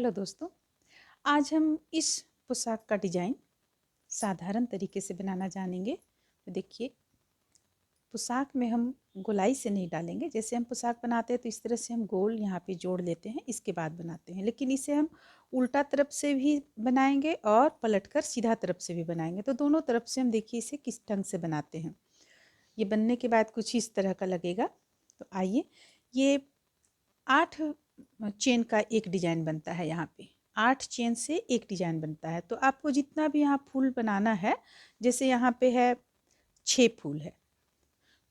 Hello दोस्तों, आज हम इस पोशाक का डिज़ाइन साधारण तरीके से बनाना जानेंगे। तो देखिए, पोशाक में हम गोलाई से नहीं डालेंगे। जैसे हम पोशाक बनाते हैं तो इस तरह से हम गोल यहाँ पे जोड़ लेते हैं, इसके बाद बनाते हैं। लेकिन इसे हम उल्टा तरफ से भी बनाएंगे और पलटकर सीधा तरफ से भी बनाएंगे। तो दोनों तरफ से हम देखिए इसे किस ढंग से बनाते हैं। ये बनने के बाद कुछ इस तरह का लगेगा। तो आइए, ये 8 चेन का एक डिज़ाइन बनता है। यहाँ पे 8 चेन से एक डिज़ाइन बनता है। तो आपको जितना भी यहाँ फूल बनाना है, जैसे यहाँ पे है 6 फूल है,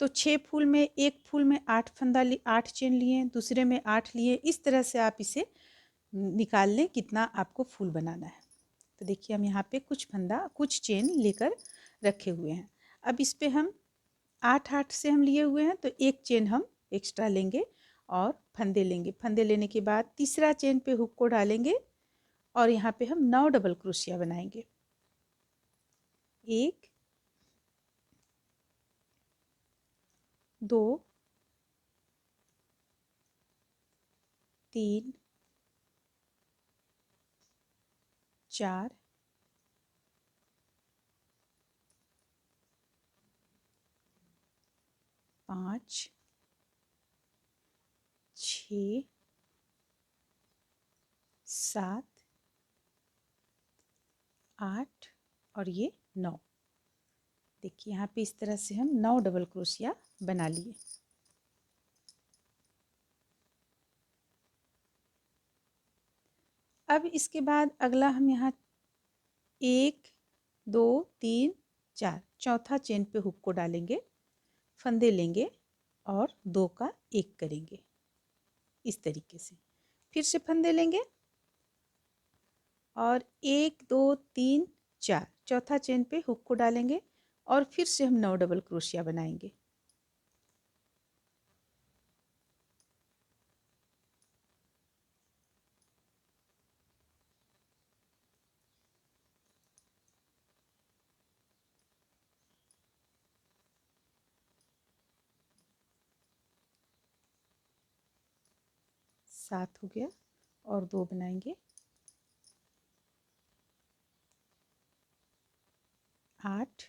तो 6 फूल में एक फूल में 8 फंदा 8 चेन लिए, दूसरे में 8 लिए। इस तरह से आप इसे निकाल लें कितना आपको फूल बनाना है। तो देखिए, हम यहाँ पे कुछ फंदा कुछ चेन लेकर रखे हुए हैं। अब इस पे हम 8 से हम लिए हुए हैं, तो एक चेन हम एक्स्ट्रा लेंगे और फंदे लेंगे। फंदे लेने के बाद तीसरा चेन पे हुक को डालेंगे और यहाँ पे हम 9 डबल क्रोशिया बनाएंगे। 1 2 3 4 5 6 7 8 और ये 9। देखिए, यहाँ पे इस तरह से हम 9 डबल क्रोशिया बना लिए। अब इसके बाद अगला हम यहाँ 1 2 3 4 चौथा चेन पे हुक को डालेंगे, फंदे लेंगे और 2 का 1 करेंगे। इस तरीके से फिर से फंदे लेंगे और 1 2 3 4 चौथा चेन पे हुक को डालेंगे और फिर से हम 9 डबल क्रोशिया बनाएंगे। सात हो गया और 2 बनाएंगे, 8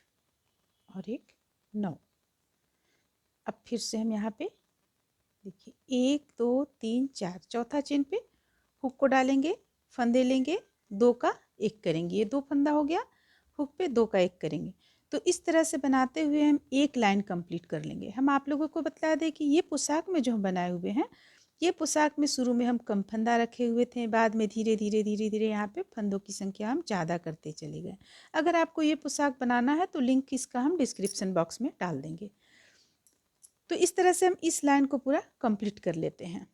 और एक 9। अब फिर से हम यहाँ पे देखिए 1 2 3 4 चौथा चेन पे हुक को डालेंगे, फंदे लेंगे, 2 का 1 करेंगे। ये 2 फंदा हो गया, हुक पे 2 का 1 करेंगे। तो इस तरह से बनाते हुए हम एक लाइन कंप्लीट कर लेंगे। हम आप लोगों को बता दें कि ये पोशाक में जो हम बनाए हुए हैं, ये पोशाक में शुरू में हम कम फंदा रखे हुए थे, बाद में धीरे धीरे धीरे धीरे यहाँ पे फंदों की संख्या हम ज़्यादा करते चले गए। अगर आपको ये पोशाक बनाना है तो लिंक इसका हम डिस्क्रिप्शन बॉक्स में डाल देंगे। तो इस तरह से हम इस लाइन को पूरा कंप्लीट कर लेते हैं।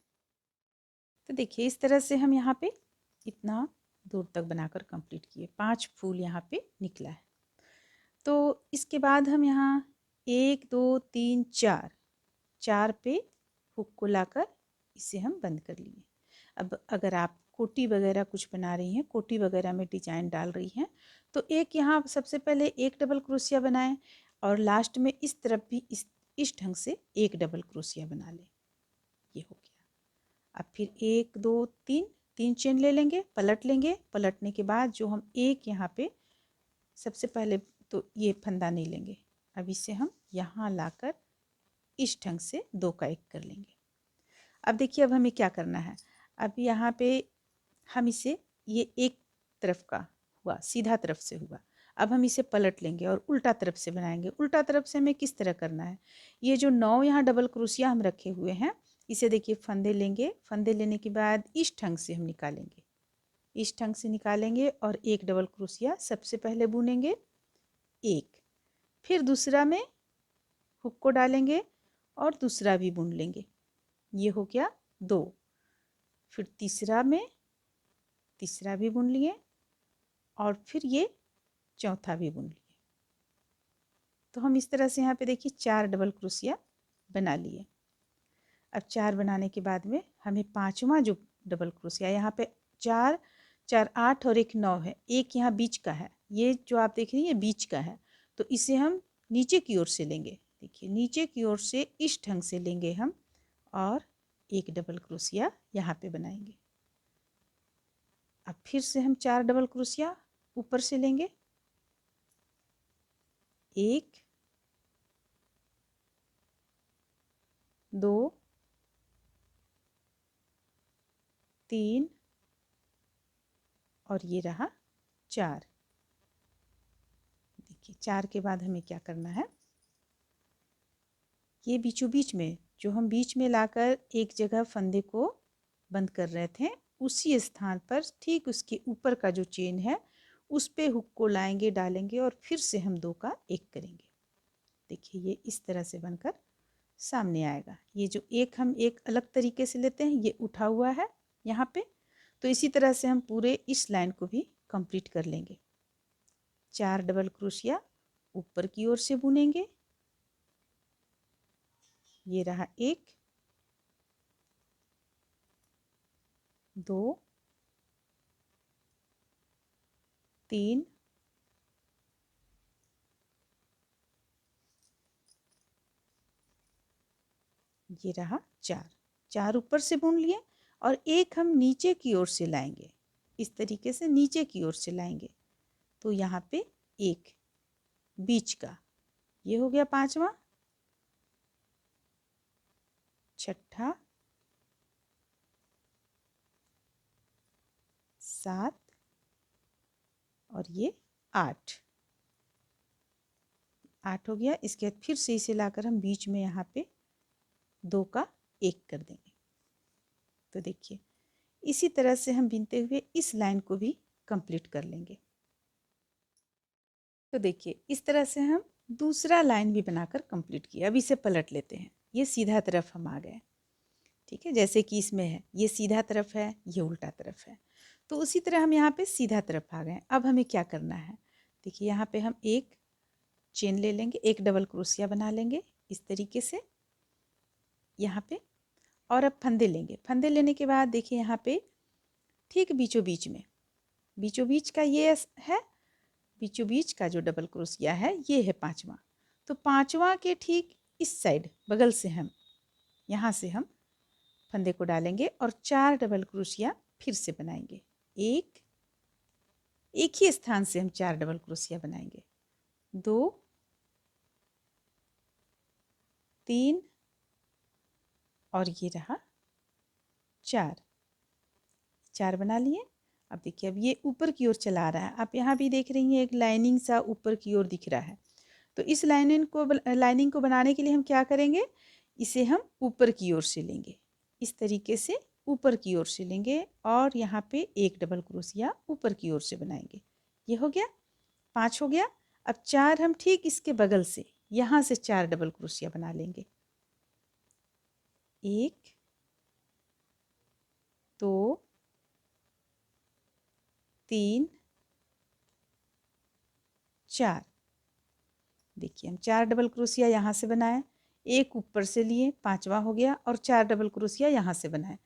तो देखिए, इस तरह से हम यहाँ पे इतना दूर तक बनाकर कंप्लीट किए। 5 फूल यहाँ पे निकला है। तो इसके बाद हम यहाँ 1 2 3 4 4 पे हुक को लाकर इसे हम बंद कर लिए। अब अगर आप कोटी वगैरह कुछ बना रही हैं, कोटी वगैरह में डिजाइन डाल रही हैं, तो एक यहाँ सबसे पहले एक डबल क्रोशिया बनाएं और लास्ट में इस तरफ भी इस ढंग से एक डबल क्रोशिया बना लें। ये हो गया। अब फिर 1 2 3 चेन ले लेंगे, पलट लेंगे। पलटने के बाद जो हम एक यहाँ पे सबसे पहले तो ये फंदा नहीं लेंगे, अब इसे हम यहाँ लाकर इस ढंग से 2 का 1 कर लेंगे। अब देखिए, अब हमें क्या करना है। अब यहाँ पे हम इसे, ये एक तरफ का हुआ, सीधा तरफ से हुआ। अब हम इसे पलट लेंगे और उल्टा तरफ से बनाएंगे। उल्टा तरफ से हमें किस तरह करना है, ये जो 9 यहाँ डबल क्रोशिया हम रखे हुए हैं, इसे देखिए फंदे लेंगे। फंदे लेने के बाद इस ढंग से हम निकालेंगे, इस ढंग से निकालेंगे और एक डबल क्रोशिया सबसे पहले बुनेंगे, एक, फिर दूसरा में हुक को डालेंगे और दूसरा भी बुन लेंगे। ये हो गया 2। फिर तीसरा में तीसरा भी बुन लिए और फिर ये चौथा भी बुन लिए। तो हम इस तरह से यहाँ पे देखिए 4 डबल क्रोशिया बना लिए। अब 4 बनाने के बाद में हमें पांचवा जो डबल क्रोशिया, यहाँ पे 4 4 8 और एक 9 है, एक यहाँ बीच का है। ये जो आप देख रही हैं बीच का है, तो इसे हम नीचे की ओर से लेंगे। देखिए, नीचे की ओर से इस ढंग से लेंगे हम और एक डबल क्रोशिया यहाँ पे बनाएंगे। अब फिर से हम 4 डबल क्रोशिया ऊपर से लेंगे, 1 2 3 और ये रहा 4। देखिए 4 के बाद हमें क्या करना है, ये बीचों बीच में जो हम बीच में लाकर एक जगह फंदे को बंद कर रहे थे, उसी स्थान पर ठीक उसके ऊपर का जो चेन है उस पे हुक को लाएंगे, डालेंगे और फिर से हम 2 का 1 करेंगे। देखिए ये इस तरह से बनकर सामने आएगा। ये जो हम एक अलग तरीके से लेते हैं, ये उठा हुआ है यहाँ पे, तो इसी तरह से हम पूरे इस लाइन को भी कंप्लीट कर लेंगे। 4 डबल क्रोशिया ऊपर की ओर से बुनेंगे, ये रहा 1 2 3 ये रहा 4 ऊपर से बुन लिए और 1 हम नीचे की ओर से लाएंगे, इस तरीके से नीचे की ओर से लाएंगे, तो यहाँ पे 1 बीच का, ये हो गया 5वां, 6ठा, 7 और ये 8 हो गया। इसके बाद फिर से इसे लाकर हम बीच में यहाँ पे 2 का 1 कर देंगे। तो देखिए इसी तरह से हम बिनते हुए इस लाइन को भी कंप्लीट कर लेंगे। तो देखिए इस तरह से हम दूसरा लाइन भी बनाकर कंप्लीट किया। अब इसे पलट लेते हैं, ये सीधा तरफ हम आ गए, ठीक है, जैसे कि इसमें है ये सीधा तरफ है, ये उल्टा तरफ है, तो उसी तरह हम यहाँ पे सीधा तरफ आ गए। अब हमें क्या करना है, देखिए यहाँ पे हम एक चेन ले लेंगे, एक डबल क्रोशिया बना लेंगे इस तरीके से यहाँ पे, और अब फंदे लेंगे। फंदे लेने के बाद देखिए यहाँ पे ठीक बीचों बीच का ये है, बीचों बीच का जो डबल क्रोशिया है ये है 5वां, तो 5वां के ठीक इस साइड बगल से हम यहाँ से हम फंदे को डालेंगे और 4 डबल क्रोशिया फिर से बनाएंगे। एक ही स्थान से हम 4 डबल क्रोशिया बनाएंगे, 2 3 और ये रहा 4 बना लिए। अब देखिए अब ये ऊपर की ओर चला रहा है, आप यहाँ भी देख रही हैं एक लाइनिंग सा ऊपर की ओर दिख रहा है, तो इस लाइनिंग को बनाने के लिए हम क्या करेंगे, इसे हम ऊपर की ओर से लेंगे, इस तरीके से ऊपर की ओर से लेंगे और यहाँ पे एक डबल क्रोशिया ऊपर की ओर से बनाएंगे। ये हो गया 5 हो गया। अब 4 हम ठीक इसके बगल से यहाँ से 4 डबल क्रोशिया बना लेंगे, 1 2 3 4। देखिए हम 4 डबल क्रोशिया यहाँ से बनाए, एक ऊपर से लिए, 5वां हो गया, और 4 डबल क्रोशिया यहाँ से बनाए,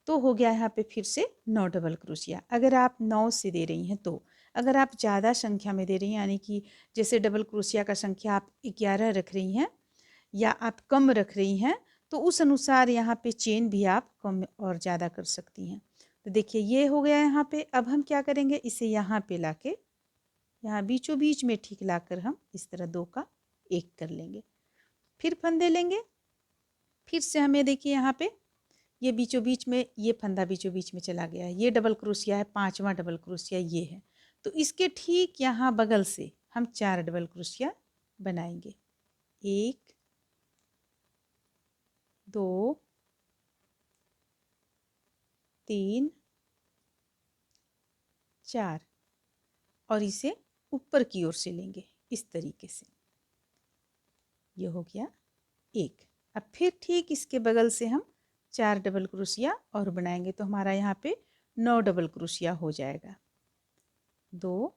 तो हो गया यहाँ पे फिर से 9 डबल क्रोशिया। अगर आप 9 से दे रही हैं तो, अगर आप ज़्यादा संख्या में दे रही हैं, यानी कि जैसे डबल क्रोशिया का संख्या आप 11 रख रही हैं या आप कम रख रही हैं, तो उस अनुसार यहाँ पे चेन भी आप कम और ज़्यादा कर सकती हैं। तो देखिए ये हो गया यहाँ पे। अब हम क्या करेंगे, इसे यहाँ पे लाके यहाँ बीचों बीच में ठीक लाकर हम इस तरह 2 का 1 कर लेंगे, फिर फंदे लेंगे। फिर से हमें देखिए यहाँ पे ये बीचों बीच में, ये फंदा बीचों बीच में चला गया है, ये डबल क्रोशिया है, 5वां डबल क्रोशिया ये है, तो इसके ठीक यहाँ बगल से हम 4 डबल क्रोशिया बनाएंगे, 1 2 3 4 और इसे ऊपर की ओर से लेंगे इस तरीके से, ये हो गया 1। अब फिर ठीक इसके बगल से हम 4 डबल क्रोशिया और बनाएंगे, तो हमारा यहाँ पे 9 डबल क्रोशिया हो जाएगा, 2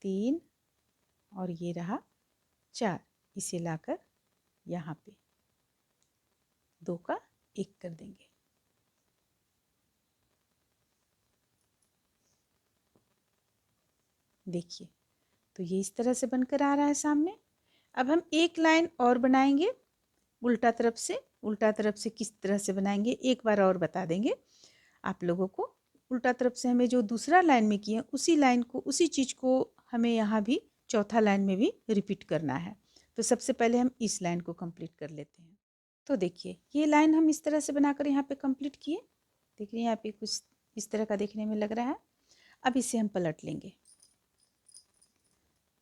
3 और ये रहा 4। इसे लाकर यहाँ पे 2 का 1 कर देंगे। देखिए तो ये इस तरह से बनकर आ रहा है सामने। अब हम एक लाइन और बनाएंगे उल्टा तरफ से किस तरह से बनाएंगे एक बार और बता देंगे आप लोगों को। उल्टा तरफ से हमें जो दूसरा लाइन में किए उसी लाइन को, उसी चीज़ को हमें यहाँ भी चौथा लाइन में भी रिपीट करना है। तो सबसे पहले हम इस लाइन को कंप्लीट कर लेते हैं। तो देखिए ये लाइन हम इस तरह से बनाकर यहाँ पे कंप्लीट किए। देखिए यहाँ पे कुछ इस तरह का देखने में लग रहा है। अब इसे हम पलट लेंगे।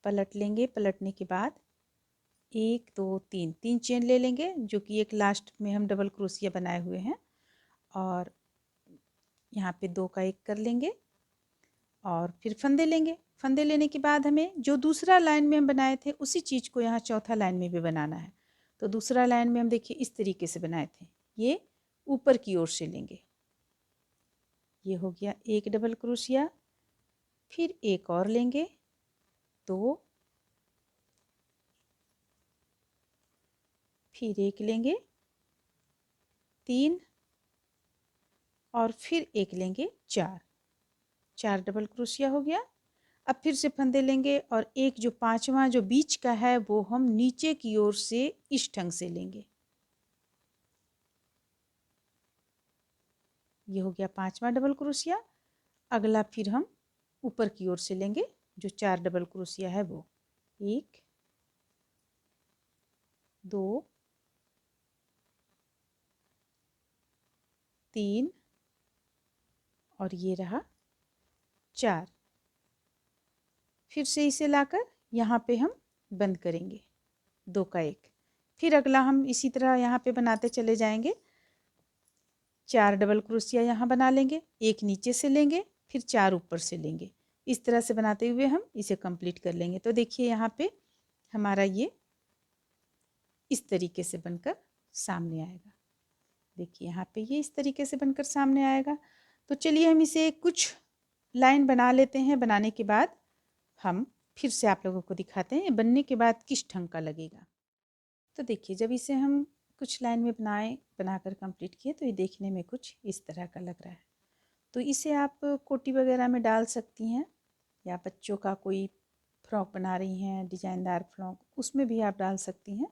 पलटने के बाद 1 2 3 3 चेन ले लेंगे, जो कि एक लास्ट में हम डबल क्रोशिया बनाए हुए हैं, और यहाँ पे 2 का 1 कर लेंगे और फिर फंदे लेंगे। फंदे लेने के बाद हमें जो दूसरा लाइन में हम बनाए थे उसी चीज़ को यहाँ चौथा लाइन में भी बनाना है। तो दूसरा लाइन में हम देखिए इस तरीके से बनाए थे, ये ऊपर की ओर से लेंगे। ये हो गया एक डबल क्रोशिया, फिर एक और लेंगे 2, फिर एक लेंगे 3 और फिर एक लेंगे 4 डबल क्रोशिया हो गया। अब फिर से फंदे लेंगे और एक जो पांचवा जो बीच का है वो हम नीचे की ओर से इस ढंग से लेंगे। ये हो गया 5वां डबल क्रोशिया। अगला फिर हम ऊपर की ओर से लेंगे, जो 4 डबल क्रोशिया है वो 1 2 3 और ये रहा 4। फिर से इसे लाकर यहाँ पे हम बंद करेंगे 2 का 1। फिर अगला हम इसी तरह यहाँ पे बनाते चले जाएंगे। 4 डबल क्रोशिया यहाँ बना लेंगे, एक नीचे से लेंगे, फिर 4 ऊपर से लेंगे। इस तरह से बनाते हुए हम इसे कंप्लीट कर लेंगे। तो देखिए यहाँ पे हमारा ये इस तरीके से बनकर सामने आएगा। देखिए यहाँ पे ये इस तरीके से बनकर सामने आएगा। तो चलिए हम इसे कुछ लाइन बना लेते हैं। बनाने के बाद हम फिर से आप लोगों को दिखाते हैं बनने के बाद किस ढंग का लगेगा। तो देखिए जब इसे हम कुछ लाइन में बनाकर कंप्लीट किए तो ये देखने में कुछ इस तरह का लग रहा है। तो इसे आप कोटी वगैरह में डाल सकती हैं, या बच्चों का कोई फ्रॉक बना रही हैं डिजाइनदार फ्रॉक, उसमें भी आप डाल सकती हैं।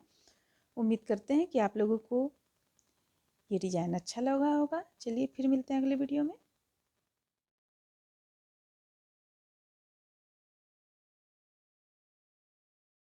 उम्मीद करते हैं कि आप लोगों को ये डिज़ाइन अच्छा लगा होगा। चलिए फिर मिलते हैं अगले वीडियो में।